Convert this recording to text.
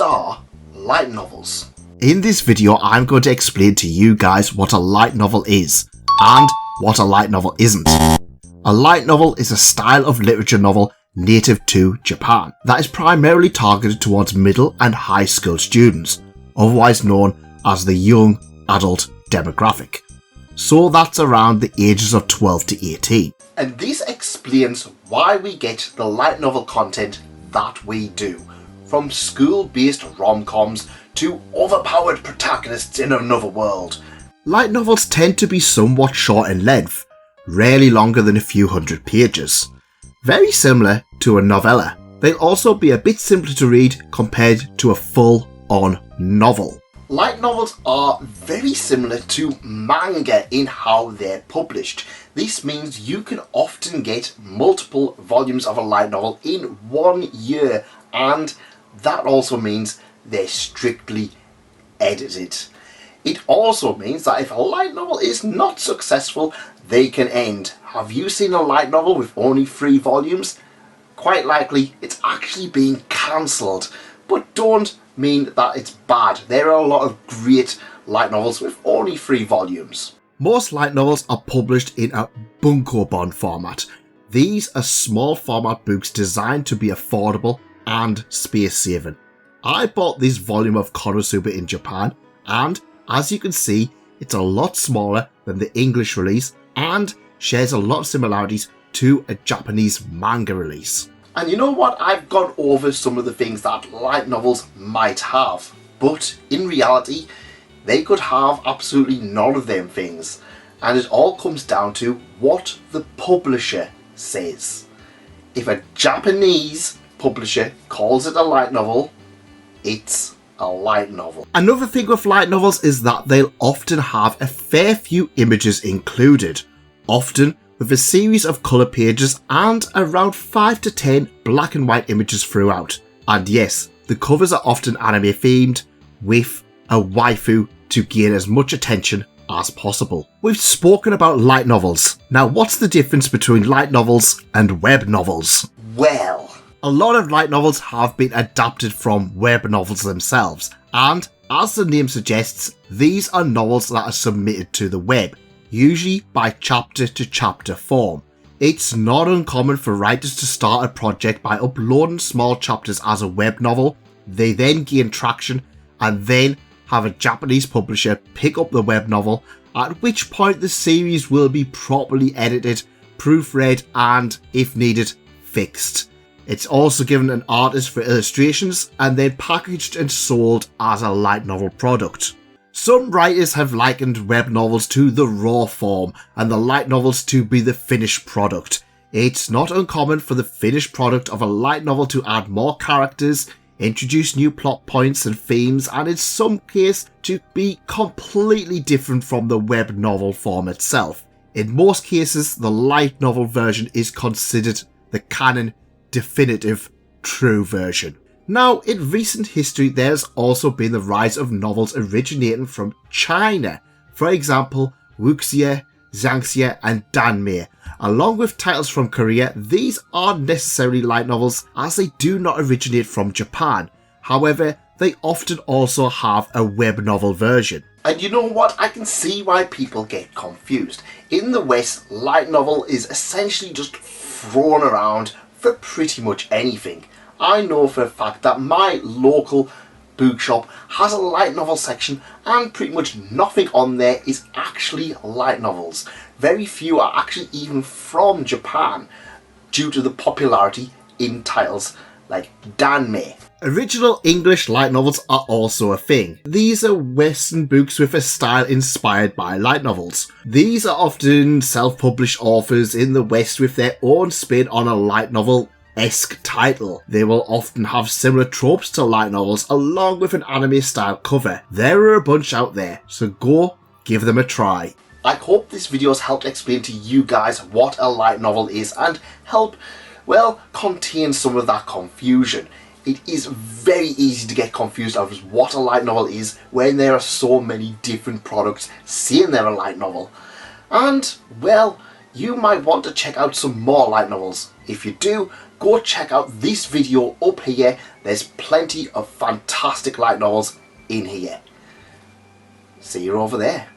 are light novels? In this video, I'm going to explain to you guys what a light novel is and what a light novel isn't. A light novel is a style of literature novel native to Japan that is primarily targeted towards middle and high school students, otherwise known as the young adult demographic. So that's around the ages of 12 to 18. And this explains why we get the light novel content that we do, from school-based rom-coms to overpowered protagonists in another world. Light novels tend to be somewhat short in length, rarely longer than a few hundred pages. Very similar to a novella. They'll also be a bit simpler to read compared to a full-on novel. Light novels are very similar to manga in how they're published. This means you can often get multiple volumes of a light novel in 1 year, and that also means they're strictly edited. It also means that if a light novel is not successful, they can end. Have you seen a light novel with only 3 volumes? Quite likely it's actually being cancelled, but don't mean that it's bad. There are a lot of great light novels with only 3 volumes. Most light novels are published in a bunkobon format. These are small format books designed to be affordable and space saving. I bought this volume of Konosuba in Japan, and as you can see, it's a lot smaller than the English release and shares a lot of similarities to a Japanese manga release. And you know what, I've gone over some of the things that light novels might have, but in reality they could have absolutely none of them things, and it all comes down to what the publisher says. If a Japanese publisher calls it a light novel, it's a light novel. Another thing with light novels is that they'll often have a fair few images included, often with a series of colour pages and around 5 to 10 black and white images throughout. And yes, the covers are often anime themed, with a waifu to gain as much attention as possible. We've spoken about light novels. Now what's the difference between light novels and web novels? Well, a lot of light novels have been adapted from web novels themselves, and as the name suggests, these are novels that are submitted to the web, usually by chapter to chapter form. It's not uncommon for writers to start a project by uploading small chapters as a web novel. They then gain traction and then have a Japanese publisher pick up the web novel, at which point the series will be properly edited, proofread and, if needed, fixed. It's also given an artist for illustrations and then packaged and sold as a light novel product. Some writers have likened web novels to the raw form and the light novels to be the finished product. It's not uncommon for the finished product of a light novel to add more characters, introduce new plot points and themes, and in some cases to be completely different from the web novel form itself. In most cases, the light novel version is considered the canon, definitive, true version. Now, in recent history, there's also been the rise of novels originating from China. For example, Wuxia, Xiangxia and Danmei. Along with titles from Korea, these aren't necessarily light novels as they do not originate from Japan. However, they often also have a web novel version. and you know what, I can see why people get confused. In the West, light novel is essentially just thrown around for pretty much anything. I know for a fact that my local bookshop has a light novel section and pretty much nothing on there is actually light novels. Very few are actually even from Japan due to the popularity in titles like Danmei. Original English light novels are also a thing. These are Western books with a style inspired by light novels. These are often self-published authors in the West with their own spin on a light novel-esque title. They will often have similar tropes to light novels along with an anime style cover. There are a bunch out there, so go give them a try. I hope this video has helped explain to you guys what a light novel is and help, well, contain some of that confusion. It is very easy to get confused over what a light novel is when there are so many different products saying they're a light novel. And, well, you might want to check out some more light novels. If you do, go check out this video up here. There's plenty of fantastic light novels in here. See you over there.